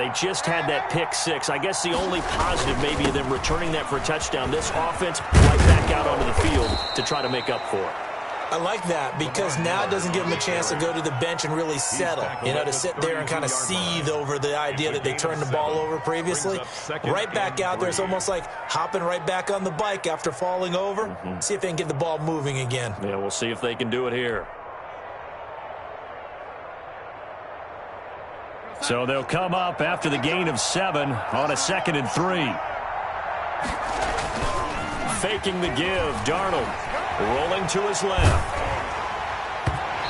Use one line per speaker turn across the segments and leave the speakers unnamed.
they just had that pick six. I guess the only positive maybe of them returning that for a touchdown. This offense right back out onto the field to try to make up for it.
I like that because now it doesn't give them a chance to go to the bench and really settle, to sit there and kind of seethe over the idea that they turned the ball over previously. Right back out there, it's almost like hopping right back on the bike after falling over. See if they can get the ball moving again.
Yeah, we'll see if they can do it here. So they'll come up after the gain of 7 on a 2nd and 3. Faking the give, Darnold rolling to his left.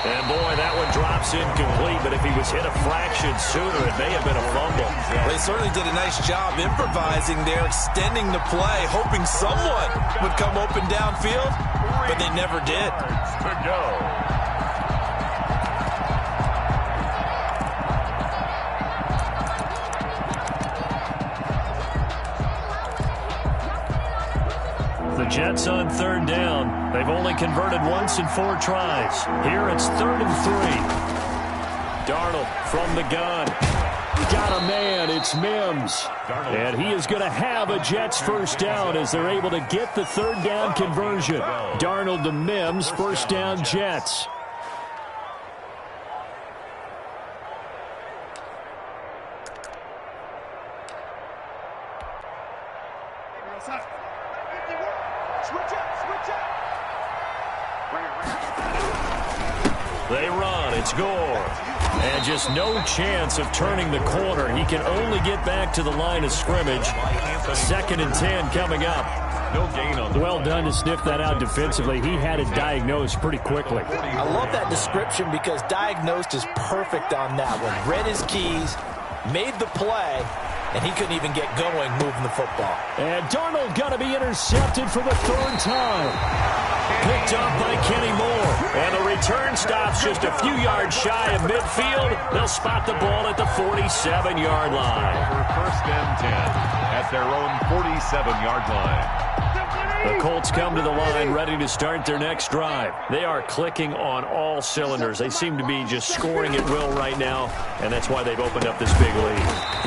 And boy, that one drops incomplete, but if he was hit a fraction sooner, it may have been a fumble.
They certainly did a nice job improvising there, extending the play, hoping someone would come open downfield, but they never did.
To go.
The Jets on 3rd down. They've only converted once in 4 tries. Here it's 3rd and 3. Darnold from the gun. Got a man. It's Mims. And he is going to have a Jets first down as they're able to get the 3rd down conversion. Darnold to Mims, first down Jets. They run. It's Gore. And just no chance of turning the corner. He can only get back to the line of scrimmage. 2nd and 10 coming up.
No gain on the
well done to sniff that out defensively. He had it diagnosed pretty quickly.
I love that description because diagnosed is perfect on that one. Read his keys, made the play, and he couldn't even get going moving the football.
And Darnold going to be intercepted for the 3rd time. Picked up by Kenny Moore. And the return stops just a few yards shy of midfield. They'll spot the ball at the 47-yard line.
For 1st and 10 at their own 47-yard line.
The Colts come to the line ready to start their next drive. They are clicking on all cylinders. They seem to be just scoring at will right now, and that's why they've opened up this big lead.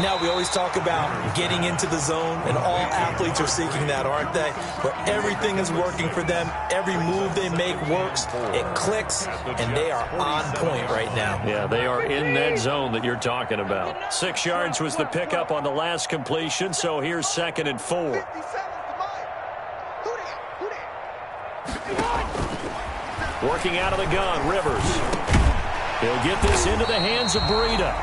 Now, we always talk about getting into the zone, and all athletes are seeking that, aren't they? Where everything is working for them. Every move they make works. It clicks, and they are on point right now.
Yeah, they are in that zone that you're talking about. 6 yards was the pickup on the last completion, so here's 2nd and 4. Working out of the gun, Rivers. He'll get this into the hands of Breida.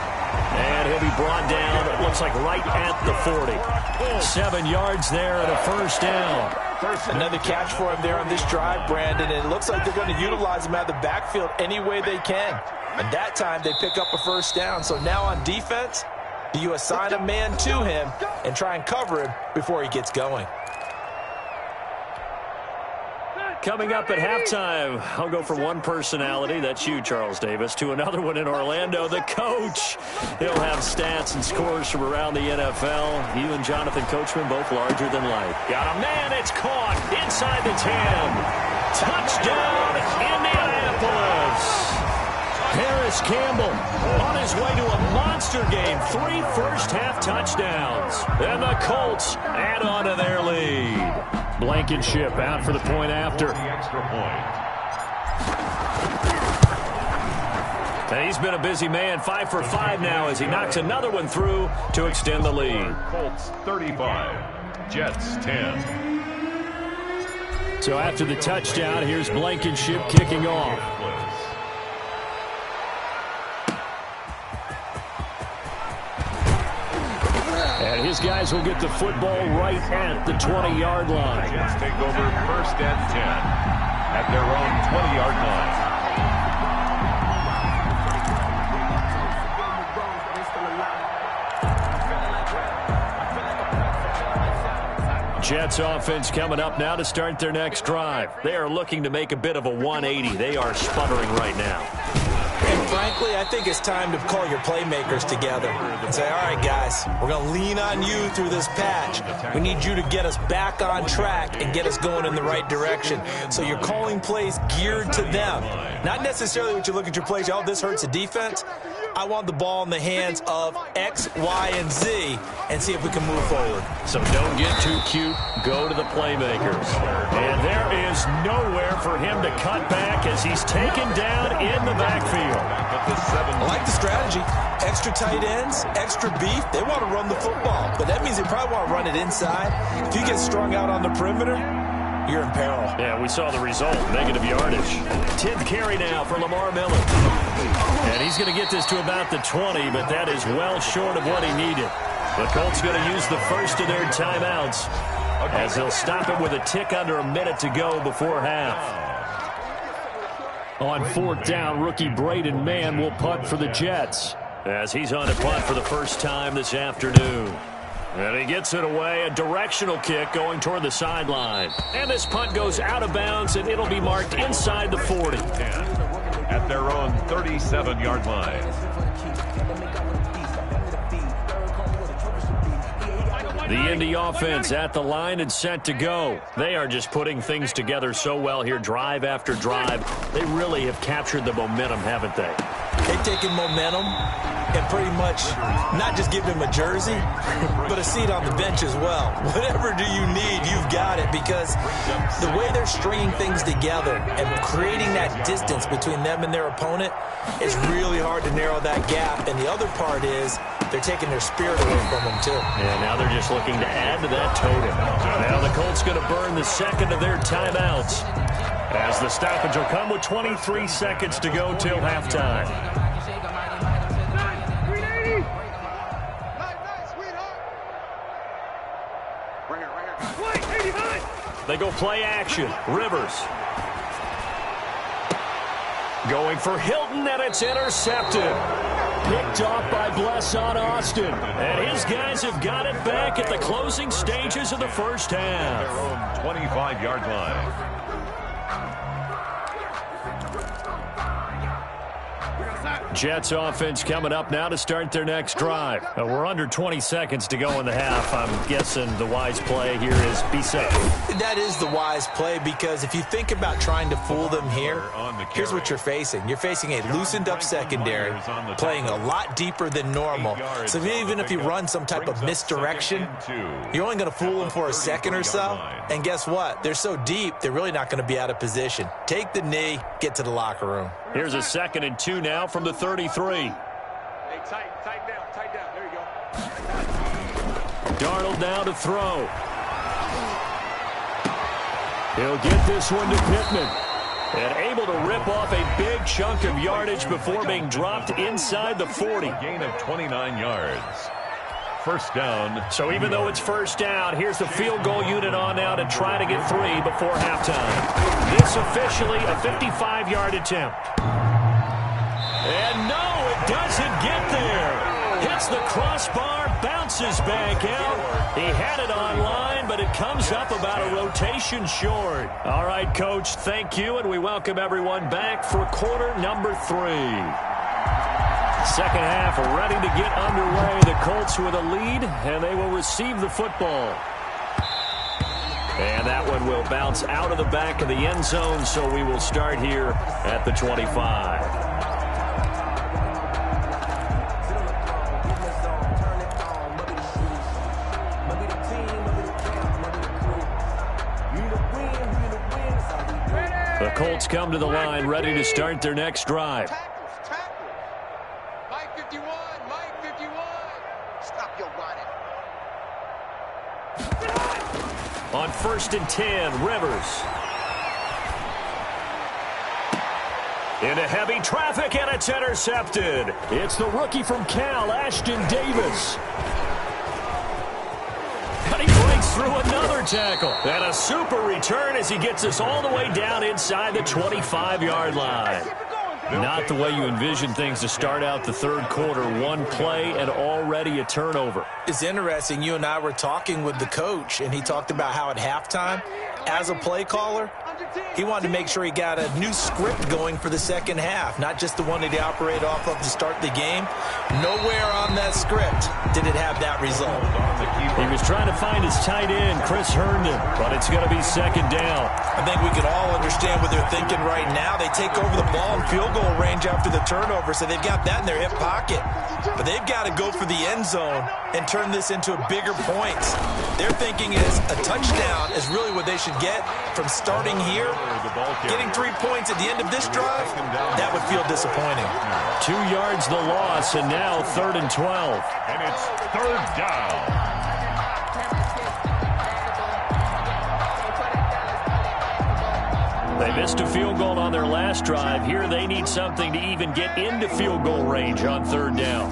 And he'll be brought down, it looks like right at the 40. 7 yards there and a first down.
Another catch for him there on this drive, Brandon. And it looks like they're going to utilize him out of the backfield any way they can. And that time they pick up a first down. So now on defense, do you assign a man to him and try and cover him before he gets going?
Coming up at halftime, I'll go from one personality, that's you, Charles Davis, to another one in Orlando, the coach. He'll have stats and scores from around the NFL. You and Jonathan Coachman, both larger than life. Got a man, it's caught inside the 10. Touchdown, Indianapolis. Harris Campbell on his way to a monster game. 3 first-half touchdowns. And the Colts add on to their lead. Blankenship out for the point after. And he's been a busy man. 5 for 5 now as he knocks another one through to extend the lead.
Colts 35, Jets 10.
So after the touchdown, here's Blankenship kicking off. And his guys will get the football right at the 20-yard line.
Jets take over 1st and 10 at their own 20-yard
line. Jets offense coming up now to start their next drive. They are looking to make a bit of a 180. They are sputtering right now.
And frankly, I think it's time to call your playmakers together and say, all right, guys, we're going to lean on you through this patch. We need you to get us back on track and get us going in the right direction. So you're calling plays geared to them. Not necessarily what you look at your plays, oh, this hurts the defense. I want the ball in the hands of X, Y, and Z and see if we can move forward.
So don't get too cute. Go to the playmakers. And there is nowhere for him to cut back as he's taken down in the backfield.
I like the strategy. Extra tight ends, extra beef. They want to run the football, but that means they probably want to run it inside. If you get strung out on the perimeter, you're in peril.
Yeah, we saw the result, negative yardage. 10th carry now for Lamar Miller. And he's going to get this to about the 20, but that is well short of what he needed. The Colts going to use the first of their timeouts as they'll stop it with a tick under a minute to go before half. On 4th down, rookie Braden Mann will punt for the Jets as he's on to punt for the first time this afternoon. And he gets it away, a directional kick going toward the sideline. And this punt goes out of bounds, and it'll be marked inside the 40.
At their own 37-yard line.
The Indy offense at the line and set to go. They are just putting things together so well here, drive after drive. They really have captured the momentum, haven't they?
They've taken momentum and pretty much not just give him a jersey, but a seat on the bench as well. Whatever do you need, you've got it, because the way they're stringing things together and creating that distance between them and their opponent is really hard to narrow that gap. And the other part is they're taking their spirit away from them, too.
And now they're just looking to add to that total. Now the Colts going to burn the second of their timeouts as the stoppage will come with 23 seconds to go till halftime. They go play action. Rivers. Going for Hilton, and it's intercepted. Picked off by Bless on Austin. And his guys have got it back at the closing stages of the first half.
Their own 25-yard line.
Jets offense coming up now to start their next drive. We're under 20 seconds to go in the half. I'm guessing the wise play here is be safe.
That is the wise play, because if you think about trying to fool them here, here's what you're facing. You're facing a loosened up secondary, playing a lot deeper than normal. So even if you run some type of misdirection, you're only going to fool them for a second or so. And guess what? They're so deep, they're really not going to be out of position. Take the knee, get to the locker room.
Here's a 2nd and 2 now from the 33.
Hey, tight down. There you go.
Darnold now to throw. He'll get this one to Pittman. And able to rip off a big chunk of yardage before being dropped inside the 40.
Gain of 29 yards. First down.
So even though it's first down, here's the field goal unit on now to try to get 3 before halftime. This officially a 55-yard attempt. And no, it doesn't get there. Hits the crossbar, bounces back out. He had it on line, but it comes up about a rotation short. All right, Coach, thank you, and we welcome everyone back for quarter number 3. Second half ready to get underway. The Colts with a lead, and they will receive the football. And that one will bounce out of the back of the end zone, so we will start here at the 25. The Colts come to the line, ready to start their next drive.
Mike 51. Stop your running.
On 1st and 10, Rivers. Into heavy traffic, and it's intercepted. It's the rookie from Cal, Ashton Davis. And he breaks through another tackle. And a super return as he gets us all the way down inside the 25-yard line. Not the way you envision things to start out the third quarter. One play and already a turnover.
It's interesting. You and I were talking with the coach, and he talked about how at halftime, as a play caller, He wanted to make sure he got a new script going for the second half, not just the one that he operated off of to start the game. Nowhere on that script did it have that result.
He was trying to find his tight end, Chris Herndon, but it's going to be second down.
I think we can all understand what they're thinking right now. They take over the ball in field goal range after the turnover, so they've got that in their hip pocket. But they've got to go for the end zone and turn this into bigger points. Their thinking is a touchdown is really what they should get from starting here. Getting 3 points at the end of this drive, that would feel disappointing.
2 yards the loss, and now 3rd and 12.
And it's 3rd down.
They missed a field goal on their last drive. Here they need something to even get into field goal range on 3rd down.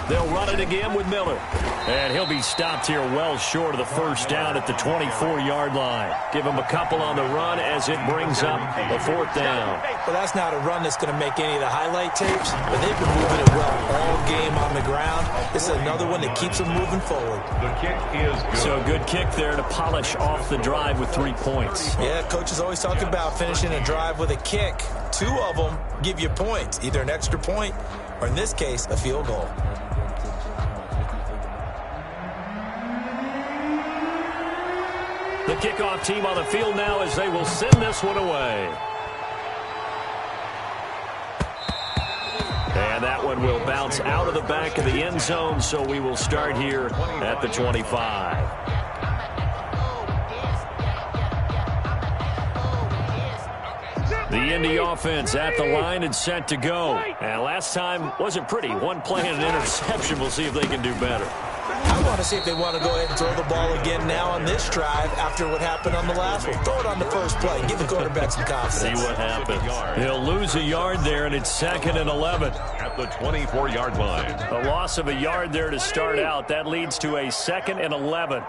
They'll run it again with Miller. And he'll be stopped here well short of the first down at the 24-yard line. Give him a couple on the run as it brings up the 4th down.
Well, that's not a run that's going to make any of the highlight tapes, but they've been moving it well all game on the ground. This is another one that keeps them moving forward.
The kick is good.
So a good kick there to polish off the drive with 3 points.
Yeah, coaches always talk about finishing a drive with a kick. 2 of them give you points, either an extra point or, in this case, a field goal.
The kickoff team on the field now as they will send this one away. And that one will bounce out of the back of the end zone, so we will start here at the 25. The Indy offense at the line and set to go. And last time wasn't pretty. One play and an interception. We'll see if they can do better.
I want to see if they want to go ahead and throw the ball again now on this drive after what happened on the last one. Throw it on the first play. Give the quarterback some confidence.
See what happens. He'll lose a yard there, and it's 2nd and 11.
At the 24-yard line.
A loss of a yard there to start out. That leads to a 2nd and 11.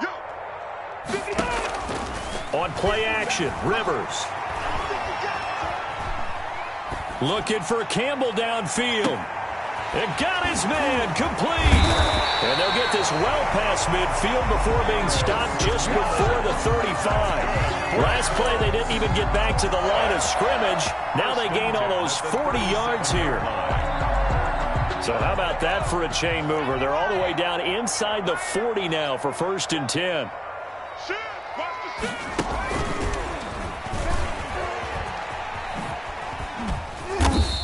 On play action, Rivers. Looking for Campbell downfield. And got his man complete. And they'll get this well past midfield before being stopped just before the 35. Last play, they didn't even get back to the line of scrimmage. Now they gain almost 40 yards here. So how about that for a chain mover? They're all the way down inside the 40 now for 1st and 10.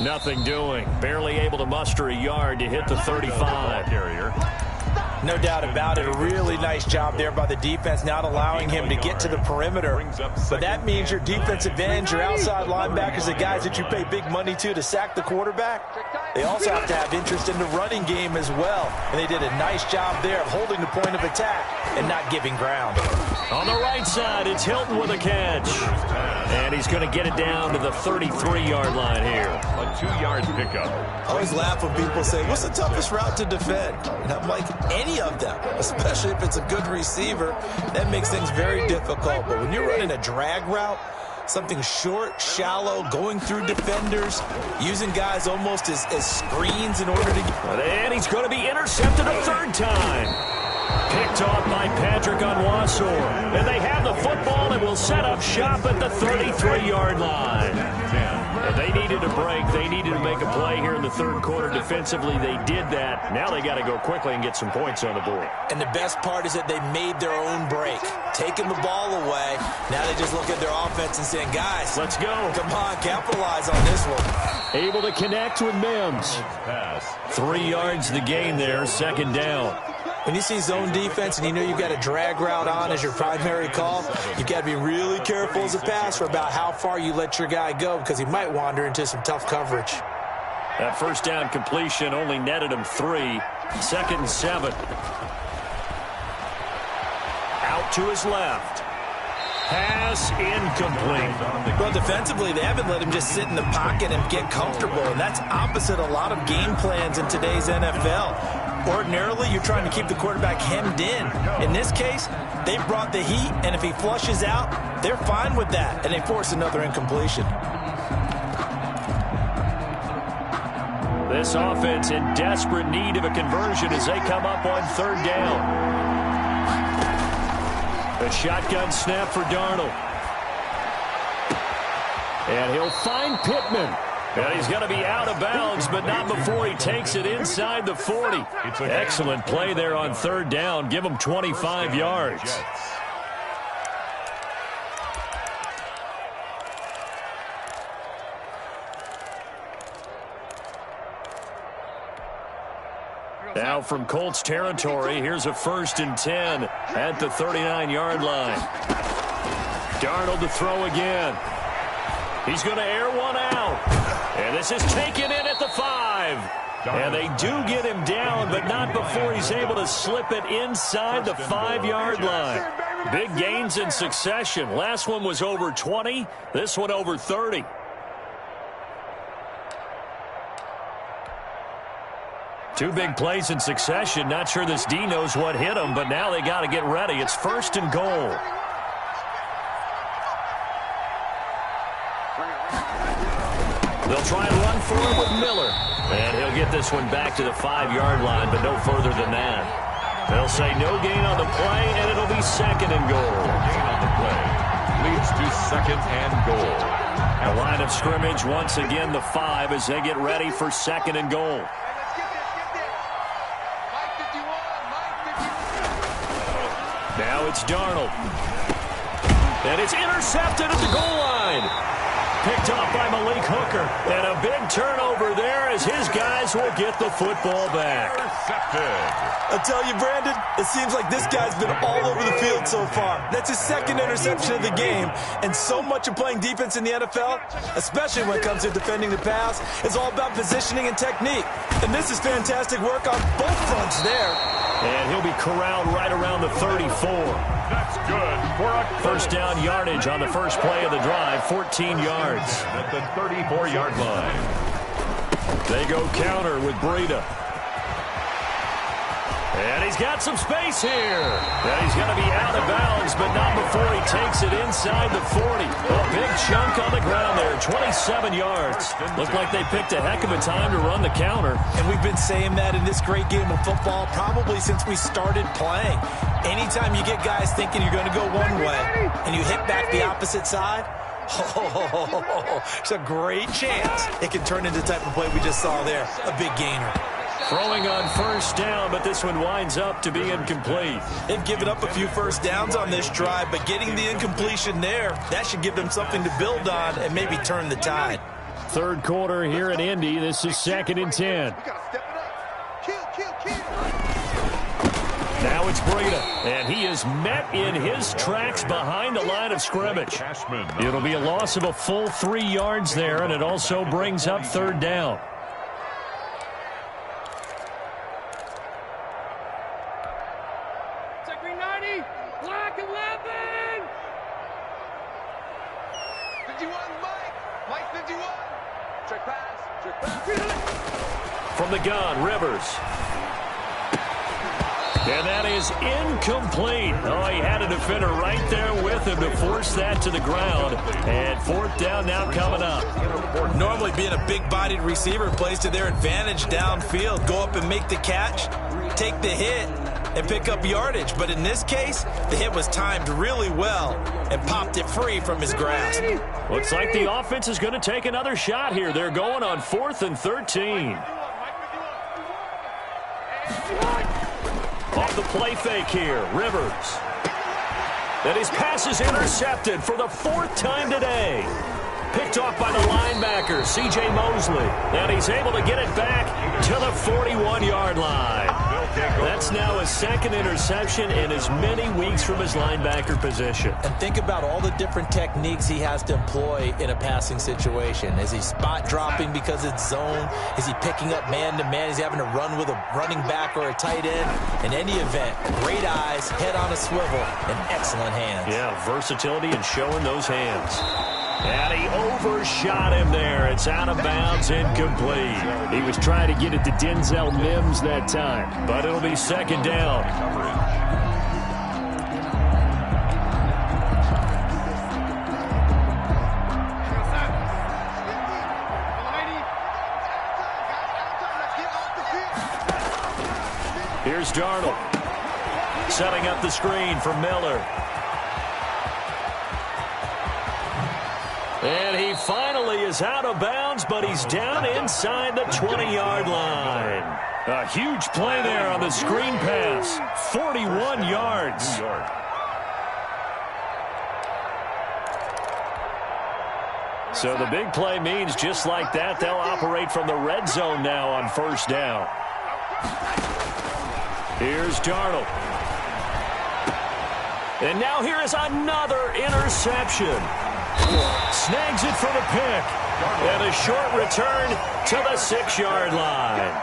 Nothing doing. Barely able to muster a yard to hit the 35.
No doubt about it. A really nice job there by the defense, not allowing him to get to the perimeter. But that means your defensive ends, your outside linebackers, the guys that you pay big money to sack the quarterback, they also have to have interest in the running game as well. And they did a nice job there of holding the point of attack and not giving ground.
On the right side, it's Hilton with a catch. And he's going to get it down to the 33-yard line here.
A 2-yard pickup.
I always laugh when people say, what's the toughest route to defend? And I'm like, any of them, especially if it's a good receiver. That makes things very difficult. But when you're running a drag route, something short, shallow, going through defenders, using guys almost as screens in order to get...
And he's going to be intercepted a 3rd time. Picked off by Patrick Onwuasor. And they have the football and will set up shop at the 33-yard line. And they needed a break. They needed to make a play here in the 3rd quarter. Defensively, they did that. Now they got to go quickly and get some points on the board.
And the best part is that they made their own break. Taking the ball away. Now they just look at their offense and saying, guys,
let's go.
Come on, capitalize on this one.
Able to connect with Mims. 3 yards the gain there, 2nd down.
When you see zone defense and you know you've got a drag route on as your primary call, you've got to be really careful as a passer about how far you let your guy go because he might wander into some tough coverage.
That 1st down completion only netted him 3. 2nd and 7. Out to his left. Pass incomplete.
Well, defensively, they haven't let him just sit in the pocket and get comfortable, and that's opposite a lot of game plans in today's NFL. Ordinarily, you're trying to keep the quarterback hemmed in. In this case, they brought the heat, and if he flushes out, they're fine with that, and they force another incompletion.
This offense in desperate need of a conversion as they come up on 3rd down. A shotgun snap for Darnold. And he'll find Pittman. And he's going to be out of bounds, but not before he takes it inside the 40. Excellent play there on third down. Give him 25 yards. Now from Colts territory, here's a 1st and 10 at the 39-yard line. Darnold to throw again. He's going to air one out. And this is taken in at the 5. And they do get him down, but not before he's able to slip it inside the 5-yard line. Big gains in succession. Last one was over 20. This one over 30. Two big plays in succession. Not sure this D knows what hit him, but now they got to get ready. It's 1st and goal. They'll try and run for him with Miller. And he'll get this one back to the 5-yard line, but no further than that. They'll say no gain on the play, and it'll be 2nd and goal.
Gain on the play leads to 2nd and goal.
The line of scrimmage, once again, the 5 as they get ready for 2nd and goal. Now it's Darnold. And it's intercepted at the goal line. Picked off by Malik Hooker. And a big turnover there as his guys will get the football back.
I'll tell you, Brandon, it seems like this guy's been all over the field so far. That's his 2nd interception of the game. And so much of playing defense in the NFL, especially when it comes to defending the pass, is all about positioning and technique. And this is fantastic work on both fronts there.
And he'll be corralled right around the 34.
That's good for a
1st down yardage on the first play of the drive, 14 yards.
At the 34-yard line.
They go counter with Breida. And he's got some space here. And he's going to be out of bounds, but not before he takes it inside the 40. A big chunk on the ground there, 27 yards. Looked like they picked a heck of a time to run the counter.
And we've been saying that in this great game of football probably since we started playing. Anytime you get guys thinking you're going to go one way and you hit back the opposite side, it's a great chance it can turn into the type of play we just saw there, a big gainer.
Throwing on 1st down, but this one winds up to be incomplete.
They've given up a few 1st downs on this drive, but getting the incompletion there, that should give them something to build on and maybe turn the tide.
3rd quarter here at Indy. This is 2nd and 10. Now it's Breida, and he is met in his tracks behind the line of scrimmage. It'll be a loss of a full 3 yards there, and it also brings up 3rd down. From the gun, Rivers. And that is incomplete. Oh, he had a defender right there with him to force that to the ground. And 4th down now coming up.
Normally being a big-bodied receiver plays to their advantage downfield. Go up and make the catch, take the hit, and pick up yardage. But in this case, the hit was timed really well and popped it free from his grasp.
Looks like the offense is going to take another shot here. They're going on 4th and 13. Off the play fake here, Rivers. And his pass is intercepted for the 4th time today. Picked off by the linebacker, C.J. Mosley. And he's able to get it back to the 41-yard line. That's now a 2nd interception in as many weeks from his linebacker position.
And think about all the different techniques he has to employ in a passing situation. Is he spot dropping because it's zone? Is he picking up man-to-man? Is he having to run with a running back or a tight end? In any event, great eyes, head on a swivel, and excellent hands.
Yeah, versatility and showing those hands. And he overshot him there. It's out of bounds, incomplete. He was trying to get it to Denzel Mims that time, but it'll be 2nd down. Here's Darnold. Setting up the screen for Miller. And he finally is out of bounds, but he's down inside the 20-yard line. A huge play there on the screen pass. 41 yards. So the big play means just like that, they'll operate from the red zone now on first down. Here's Darnold. And now here is another interception. Snags it for the pick. And a short return to the 6-yard line.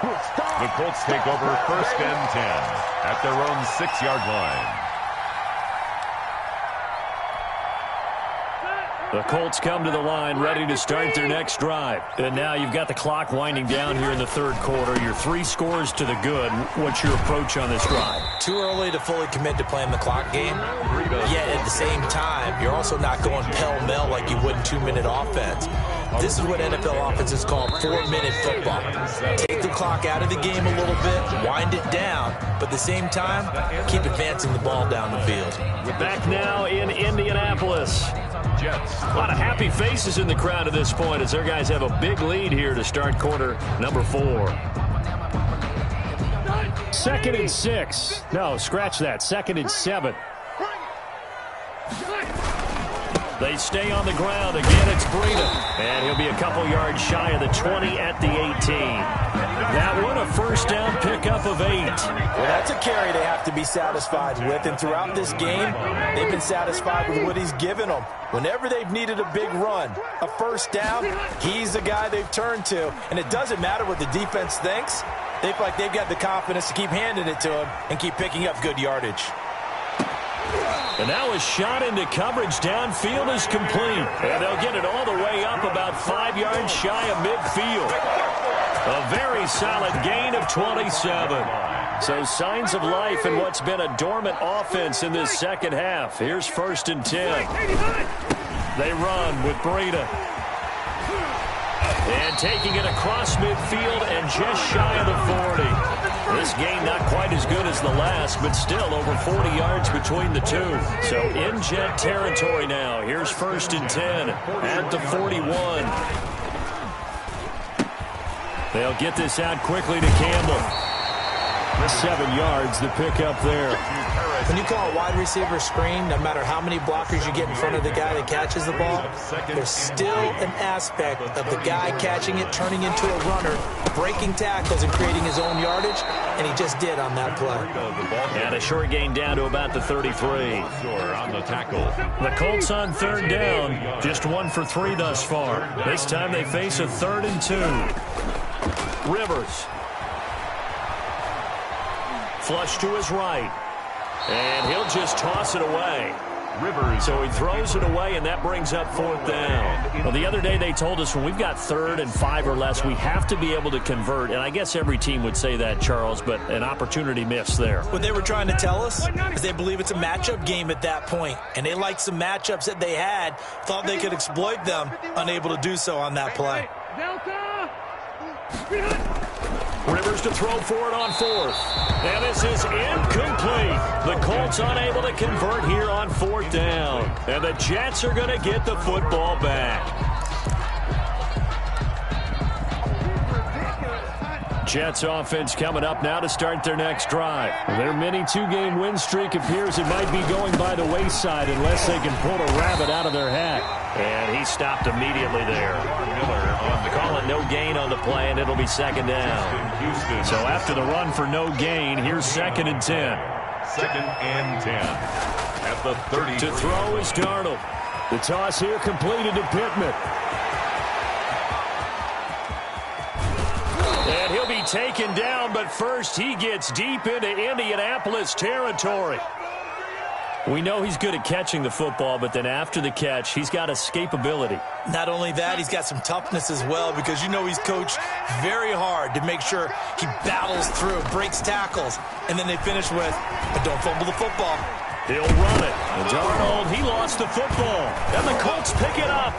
The Colts take over 1st and 10 at their own 6-yard line.
The Colts come to the line ready to start their next drive. And now you've got the clock winding down here in the third quarter. You're 3 scores to the good. What's your approach on this drive?
Too early to fully commit to playing the clock game. Yet at the same time, you're also not going pell-mell like you would in 2-minute offense. This is what NFL offenses call 4-minute football. Take the clock out of the game a little bit, wind it down, but at the same time, keep advancing the ball down the field.
We're back now in Indianapolis. A lot of happy faces in the crowd at this point as their guys have a big lead here to start quarter number 4. 2nd and 6. No, scratch that. 2nd and 7. They stay on the ground. Again, it's Breida. And he'll be a couple yards shy of the 20 at the 18. That one, a first down pickup of 8.
Well, that's a carry they have to be satisfied with. And throughout this game, they've been satisfied with what he's given them. Whenever they've needed a big run, a first down, he's the guy they've turned to. And it doesn't matter what the defense thinks. They feel like they've got the confidence to keep handing it to him and keep picking up good yardage.
And now a shot into coverage downfield is complete. And they'll get it all the way up about 5 yards shy of midfield. A very solid gain of 27. So signs of life in what's been a dormant offense in this second half. Here's 1st and 10. They run with Breida. And taking it across midfield and just shy of the 40. This game not quite as good as the last, but still over 40 yards between the two. So in jet territory now. Here's 1st and 10 at the 41. They'll get this out quickly to Campbell. 7 yards, the pickup there.
When you call a wide receiver screen, no matter how many blockers you get in front of the guy that catches the ball, there's still an aspect of the guy catching it, turning into a runner, breaking tackles and creating his own yardage, and he just did on that play.
And a short gain down to about the 33.
On the tackle.
The Colts on 3rd down, just 1 for 3 thus far. This time they face a 3rd and 2. Rivers. Flush to his right. And he'll just toss it away.
Rivers.
So he throws it away, and that brings up 4th down. Well, the other day they told us when we've got 3rd and 5 or less, we have to be able to convert. And I guess every team would say that, Charles, but an opportunity missed there.
What they were trying to tell us is they believe it's a matchup game at that point. And they liked some matchups that they had, thought they could exploit them, unable to do so on that play.
Rivers to throw for it on 4th. And this is incomplete. The Colts unable to convert here on 4th down. And the Jets are going to get the football back. Jets offense coming up now to start their next drive. Their mini 2-game win streak appears it might be going by the wayside unless they can pull a rabbit out of their hat. And he stopped immediately there. Call it no gain on the play, and it'll be 2nd down. So after the run for no gain, here's 2nd and 10.
2nd and 10 at the 30.
To throw is Darnold. The toss here completed to Pittman. And he'll be taken down, but first he gets deep into Indianapolis territory. We know he's good at catching the football, but then after the catch, he's got escapability.
Not only that, he's got some toughness as well, because you know he's coached very hard to make sure he battles through, breaks tackles, and then they finish with, but don't fumble the football.
He'll run it. And Darnold, he lost the football. And the Colts pick it up.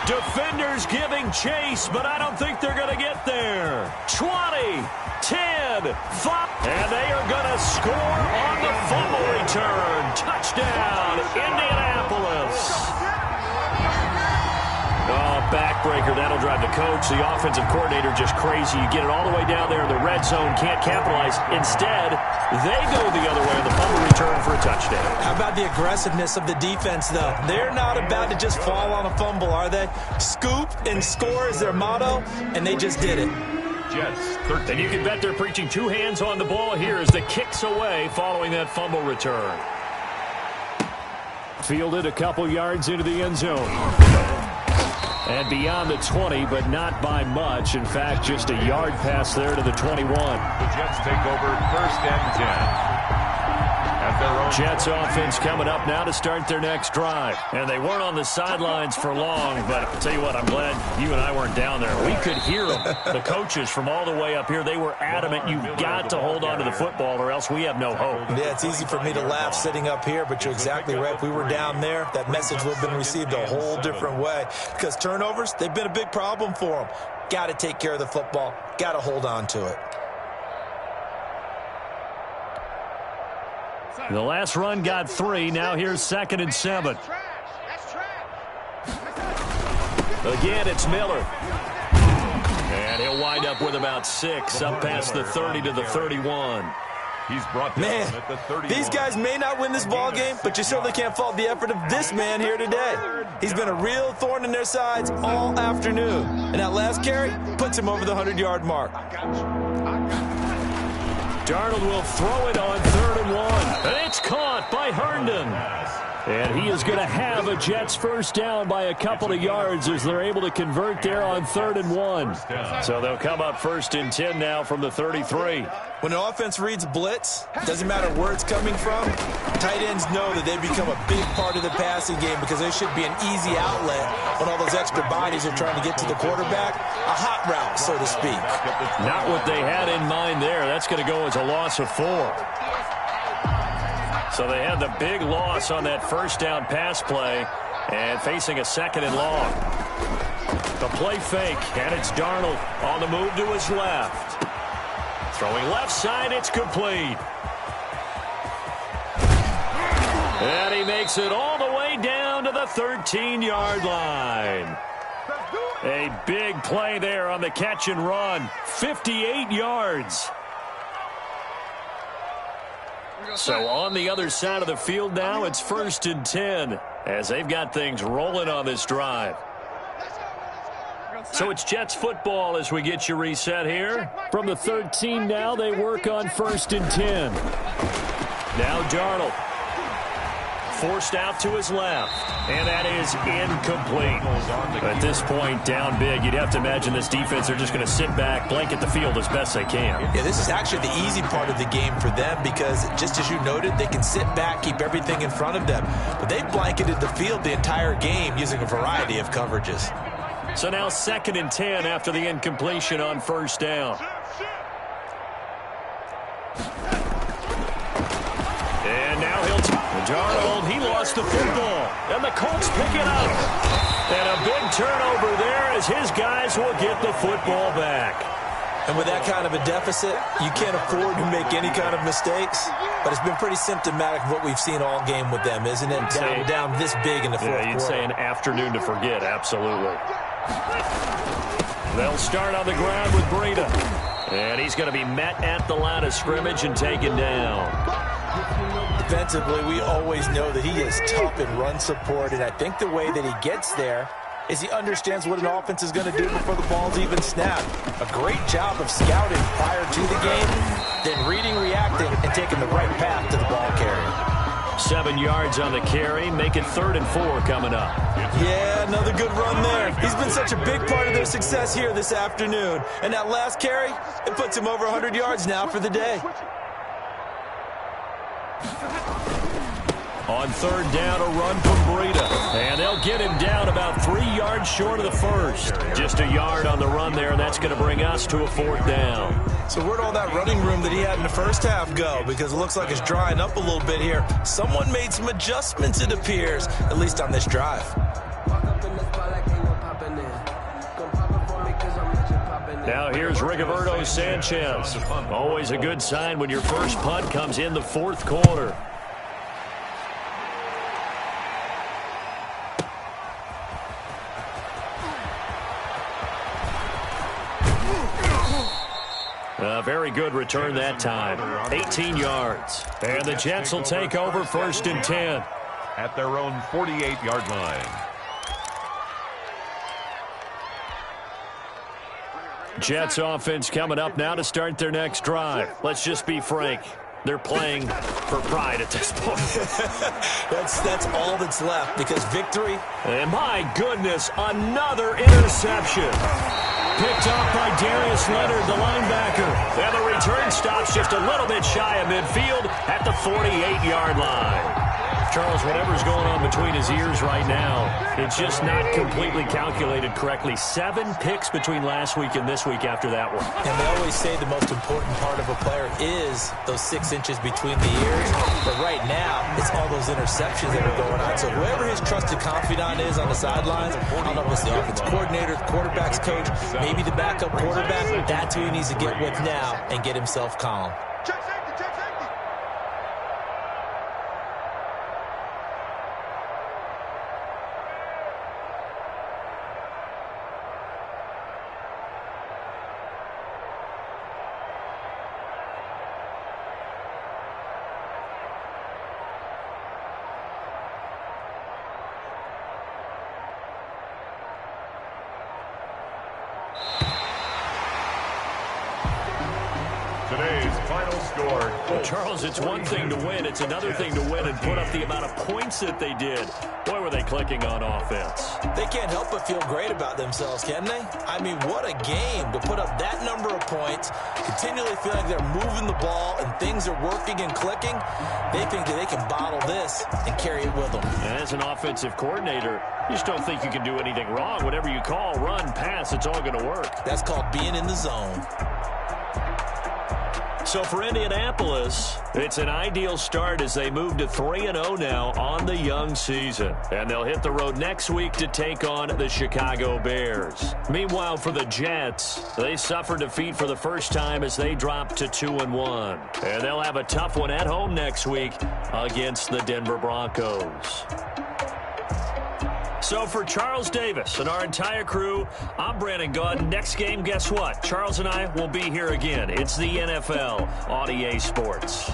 Defenders giving chase, but I don't think they're going to get there. 20, 10, 5. And they are going to score on the fumble return. Touchdown, Indianapolis. backbreaker. That'll drive the coach, the offensive coordinator, just crazy. You get it all the way down there in the red zone, can't capitalize. Instead, they go the other way on the fumble return for a touchdown.
How about the aggressiveness of the defense, though? They're not about to just fall on a fumble, are they? Scoop and score is their motto, and they just did it.
Jets, 13.
And you can bet they're preaching two hands on the ball here as the kick's away following that fumble return. Fielded a couple yards into the end zone. And beyond the 20, but not by much. In fact, just a yard pass there to the 21.
The Jets take over 1st and 10. At their own.
Jets offense coming up now to start their next drive. And they weren't on the sidelines for long, but I'll tell you what, I'm glad you and I weren't down there. We could hear them. The coaches from all the way up here, they were adamant, you've got to hold on to the football or else we have no hope.
Yeah, it's easy for me to laugh sitting up here, but you're exactly right. If we were down there, that message would have been received a whole different way. Because turnovers, they've been a big problem for them. Got to take care of the football. Got to hold on to it.
The last run got 3. Now here's 2nd and 7. Again, it's Miller. And he'll wind up with about 6, up past the 30 to the 31.
He's brought down at the 31.
These guys may not win this ball game, but you certainly can't fault the effort of this man here today. He's been a real thorn in their sides all afternoon. And that last carry puts him over the 100-yard mark.
Darnold will throw it on 3rd and 1. And it's caught by Herndon. And he is going to have a Jets first down by a couple of yards as they're able to convert there on 3rd and 1. So they'll come up 1st and 10 now from the 33.
When an offense reads blitz, doesn't matter where it's coming from, tight ends know that they become a big part of the passing game because they should be an easy outlet when all those extra bodies are trying to get to the quarterback. A hot route, so to speak.
Not what they had in mind there. That's going to go as a loss of 4. So they had the big loss on that first down pass play and facing a 2nd and long. The play fake, and it's Darnold on the move to his left. Throwing left side, it's complete. And he makes it all the way down to the 13-yard line. A big play there on the catch and run. 58 yards. So on the other side of the field now, it's 1st and 10 as they've got things rolling on this drive. So it's Jets football as we get you reset here. From the 13 now, they work on 1st and 10. Now Darnold. Forced out to his left. And that is incomplete. At this point, down big, you'd have to imagine this defense are just going to sit back, blanket the field as best they can.
Yeah, this is actually the easy part of the game for them because, just as you noted, they can sit back, keep everything in front of them. But they've blanketed the field the entire game using a variety of coverages.
So now 2nd and 10 after the incompletion on 1st down. And now Darnold, he lost the football. And the Colts pick it up. And a big turnover there as his guys will get the football back.
And with that kind of a deficit, you can't afford to make any kind of mistakes. But it's been pretty symptomatic of what we've seen all game with them, isn't it? Down this big in the fourth quarter.
You'd say an afternoon to forget, absolutely. They'll start on the ground with Breida. And he's going to be met at the line of scrimmage and taken down.
Defensively, we always know that he is tough in run support, and I think the way that he gets there is he understands what an offense is going to do before the ball's even snapped. A great job of scouting prior to the game, then reading, reacting, and taking the right path to the ball carrier.
7 yards on the carry, make it 3rd and 4 coming up.
Yeah, another good run there. He's been such a big part of their success here this afternoon. And that last carry, it puts him over 100 yards now for the day.
On 3rd down, a run from Breida. And they'll get him down about 3 yards short of the first. Just a yard on the run there, and that's going to bring us to a 4th down.
So where'd all that running room that he had in the first half go? Because it looks like it's drying up a little bit here. Someone made some adjustments, it appears, at least on this drive.
Now here's Rigoberto Sanchez. Always a good sign when your first punt comes in the 4th quarter. Very good return that time. 18 yards. And the Jets will take over 1st and 10.
At their own 48-yard line.
Jets offense coming up now to start their next drive. Let's just be frank. They're playing for pride at this point.
That's all that's left, because victory.
And my goodness, another interception. Picked off by Darius Leonard, the linebacker. And the return stops just a little bit shy of midfield at the 48-yard line. Charles, whatever's going on between his ears right now, it's just not completely calculated correctly. 7 picks between last week and this week after that one.
And they always say the most important part of a player is those 6 inches between the ears. But right now, it's all those interceptions that are going on. So whoever his trusted confidant is on the sidelines, I don't know if it's the offensive coordinator, the quarterback's coach, maybe the backup quarterback, that's who he needs to get with now and get himself calm.
Check safety, check safety.
Today's final score.
Charles, it's one thing to win. It's another thing to win and put up the amount of points that they did. Boy, were they clicking on offense.
They can't help but feel great about themselves, can they? I mean, what a game to put up that number of points, continually feel like they're moving the ball and things are working and clicking. They think that they can bottle this and carry it with them.
And as an offensive coordinator, you just don't think you can do anything wrong. Whatever you call, run, pass, it's all going to work.
That's called being in the zone.
So for Indianapolis, it's an ideal start as they move to 3-0 now on the young season. And they'll hit the road next week to take on the Chicago Bears. Meanwhile, for the Jets, they suffered defeat for the first time as they dropped to 2-1. And they'll have a tough one at home next week against the Denver Broncos. So for Charles Davis and our entire crew, I'm Brandon Gaudin. Next game, guess what? Charles and I will be here again. It's the NFL on EA Sports.